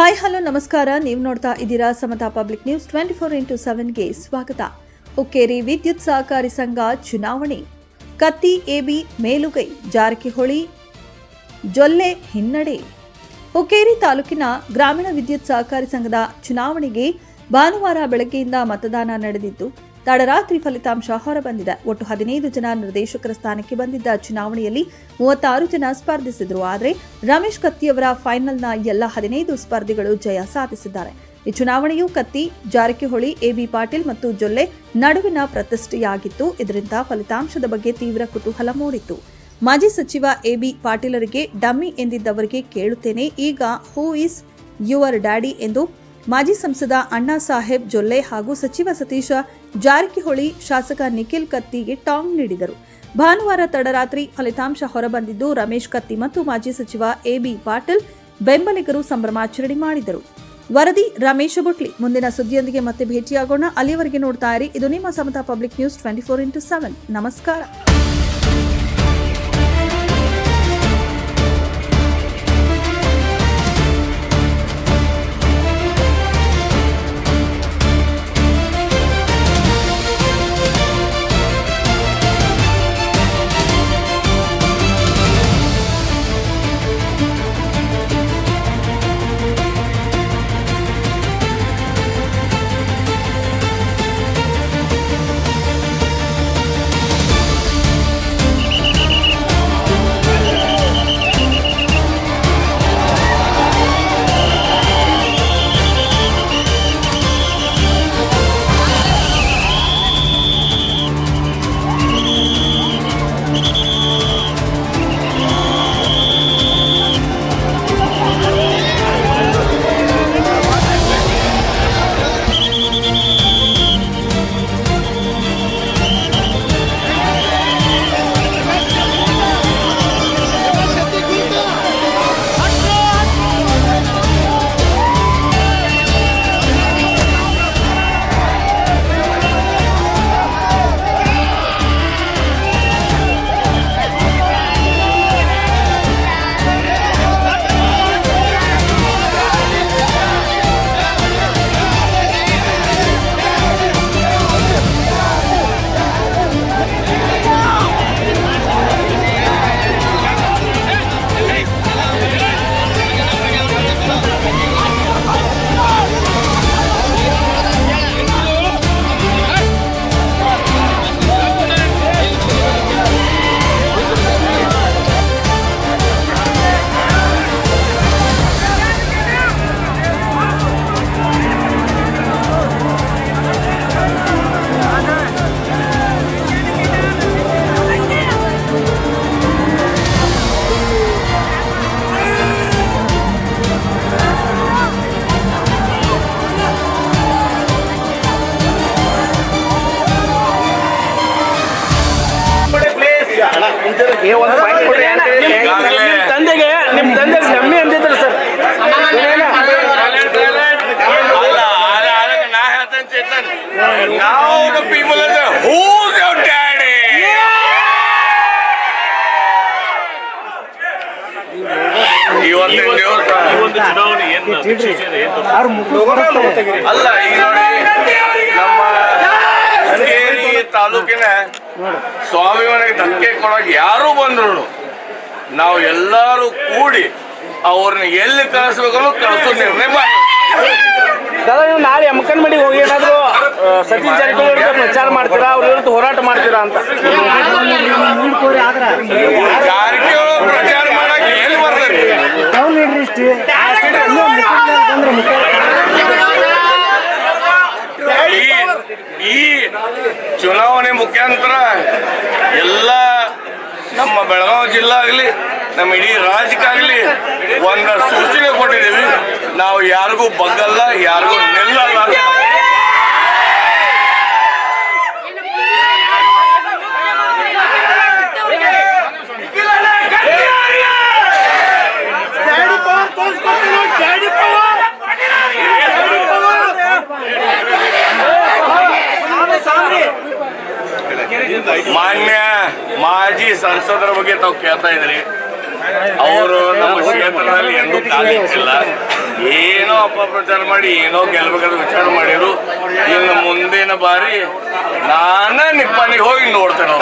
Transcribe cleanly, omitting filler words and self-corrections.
Hi hello ನಮಸ್ಕಾರ. ನೀವು ನೋಡ್ತಾ ಇದ್ದೀರಾ ಸಮತಾ ಪಬ್ಲಿಕ್ ನ್ಯೂಸ್ 24x7ಗೆ ಸ್ವಾಗತ. ಹುಕ್ಕೇರಿ ವಿದ್ಯುತ್ ಸಹಕಾರಿ ಸಂಘ ಚುನಾವಣೆ, ಕತ್ತಿ ಎಬಿ ಮೇಲುಗೈ, ಜಾರಕಿಹೊಳಿ ಜೊಲ್ಲೆ ಹಿನ್ನಡೆ. ಹುಕ್ಕೇರಿ ತಾಲೂಕಿನ ಗ್ರಾಮೀಣ ವಿದ್ಯುತ್ ಸಹಕಾರಿ ಸಂಘದ ಚುನಾವಣೆಗೆ ಭಾನುವಾರ ಬೆಳಗ್ಗೆಯಿಂದ ಮತದಾನ ನಡೆದಿದ್ದು ತಡರಾತ್ರಿ ಫಲಿತಾಂಶ ಹೊರಬಂದಿದೆ. ಒಟ್ಟು 15 ಜನ ನಿರ್ದೇಶಕರ ಸ್ಥಾನಕ್ಕೆ ಬಂದಿದ್ದ ಚುನಾವಣೆಯಲ್ಲಿ 36 ಜನ ಸ್ಪರ್ಧಿಸಿದರು. ಆದರೆ ರಮೇಶ್ ಕತ್ತಿಯವರ ಫೈನಲ್ನ ಎಲ್ಲ 15 ಸ್ಪರ್ಧಿಗಳು ಜಯ ಸಾಧಿಸಿದ್ದಾರೆ. ಈ ಚುನಾವಣೆಯು ಕತ್ತಿ, ಜಾರಕಿಹೊಳಿ, ಎಬಿ ಪಾಟೀಲ್ ಮತ್ತು ಜೊಲ್ಲೆ ನಡುವಿನ ಪ್ರತಿಷ್ಠೆಯಾಗಿತ್ತು. ಇದರಿಂದ ಫಲಿತಾಂಶದ ಬಗ್ಗೆ ತೀವ್ರ ಕುತೂಹಲ ಮೂಡಿತ್ತು. ಮಾಜಿ ಸಚಿವ ಎಬಿ ಪಾಟೀಲರಿಗೆ ಡಮ್ಮಿ ಎಂದಿದ್ದವರಿಗೆ ಕೇಳುತ್ತೇನೆ, ಈಗ ಹೂ ಈಸ್ ಯುವರ್ ಡ್ಯಾಡಿ ಎಂದು ಮಾಜಿ ಸಂಸದ ಅಣ್ಣಾ ಸಾಹೇಬ್ ಜೊಲ್ಲೆ ಹಾಗೂ ಸಚಿವ ಸತೀಶ ಜಾರಕಿಹೊಳಿ, ಶಾಸಕ ನಿಖಿಲ್ ಕತ್ತಿಗೆ ಟಾಂಗ್ ನೀಡಿದರು. ಭಾನುವಾರ ತಡರಾತ್ರಿ ಫಲಿತಾಂಶ ಹೊರಬಂದಿದ್ದು ರಮೇಶ್ ಕತ್ತಿ ಮತ್ತು ಮಾಜಿ ಸಚಿವ ಎಬಿ ಪಾಟೀಲ್ ಬೆಂಬಲಿಗರು ಸಂಭ್ರಮಾಚರಣೆ ಮಾಡಿದರು. ವರದಿ ರಮೇಶ ಬುಟ್ಲಿ. ಮುಂದಿನ ಸುದ್ದಿಯೊಂದಿಗೆ ಮತ್ತೆ ಭೇಟಿಯಾಗೋಣ. ಅಲ್ಲಿಯವರೆಗೆ ನೋಡ್ತಾ ಇರಿ. ಇದು ನಿಮ್ಮ ಸಮತಾ ಪಬ್ಲಿಕ್ ನ್ಯೂಸ್ 24x7. ನಮಸ್ಕಾರ. ನಿಮ್ ತಂದೆಗೆ ನಮ್ಮಿ ಅಂತಿದ್ರು sir. Now the people are saying, who's your daddy? ಈ ಒಂದು ಚುನಾವಣೆ ಅಲ್ಲ, ಈಗ ನೋಡಿ ನಮ್ಮ ಶೃಂಗೇರಿ ತಾಲೂಕಿನ ಸ್ವಾಮಿ ಮನೆಗೆ ಧಕ್ಕೆ ಕೊಡೋಕೆ ಯಾರು ಬಂದ್ರು ನಾವು ಎಲ್ಲರೂ ಕೂಡಿ ಅವ್ರನ್ನ ಎಲ್ಲಿ ಕಳಿಸ್ಬೇಕು ಕಳಿಸೋ ನಿರ್ಣಯ ಮಾಡಿ. ದಾದಾ, ನೀವು ನಾಳೆ ಅಮ್ಮಕನ್ಮಡಿಗೆ ಹೋಗಿ ಏನಾದ್ರು ಸತೀಶ್ ಜಾರಕಿಹೊಳಿ ಪ್ರಚಾರ ಮಾಡ್ತೀರಾ, ಅವ್ರ ವಿರುದ್ಧ ಹೋರಾಟ ಮಾಡ್ತೀರಾ ಅಂತ? ಜಾರಕಿಹೊಳಿ ಪ್ರಚಾರ ಮಾಡಕ್ಕೆ ಎಲ್ಲಿ ಬರ್ತದೆ? ಈ ಚುನಾವಣೆ ಮುಖಾಂತರ ಎಲ್ಲ ನಮ್ಮ ಬೆಳಗಾವಿ ಜಿಲ್ಲಾ ಆಗಲಿ ನಮ್ಮ ಇಡೀ ರಾಜ್ಯಕ್ಕಾಗಲಿ ಒಂದು ಸೂಚನೆ ಕೊಟ್ಟಿದ್ದೀವಿ, ನಾವು ಯಾರಿಗೂ ಬಗ್ಗಲ್ಲ, ಯಾರಿಗೂ ನಿಲ್ಲಲ್ಲ. ಮಾನ್ಯ ಮಾಜಿ ಸಂಸದರ ಬಗ್ಗೆ ತಾವು ಕೇಳ್ತಾ ಇದ್ರಿ. ಅವರು ನಮ್ಮ ಕ್ಷೇತ್ರದಲ್ಲಿ ಎಂದೂ ಕಾಲಿಟ್ಟಿಲ್ಲ. ಏನೋ ಅಪಪ್ರಚಾರ ಮಾಡಿ ಏನೋ ಗೆಲ್ಬೇಕಾದ್ರೆ ವಿಚಾರ ಮಾಡಿರು. ಇನ್ನು ಮುಂದಿನ ಬಾರಿ ನಾನ ನಿಪ್ಪನಿಗೆ ಹೋಗಿ ನೋಡ್ತೇನೆ.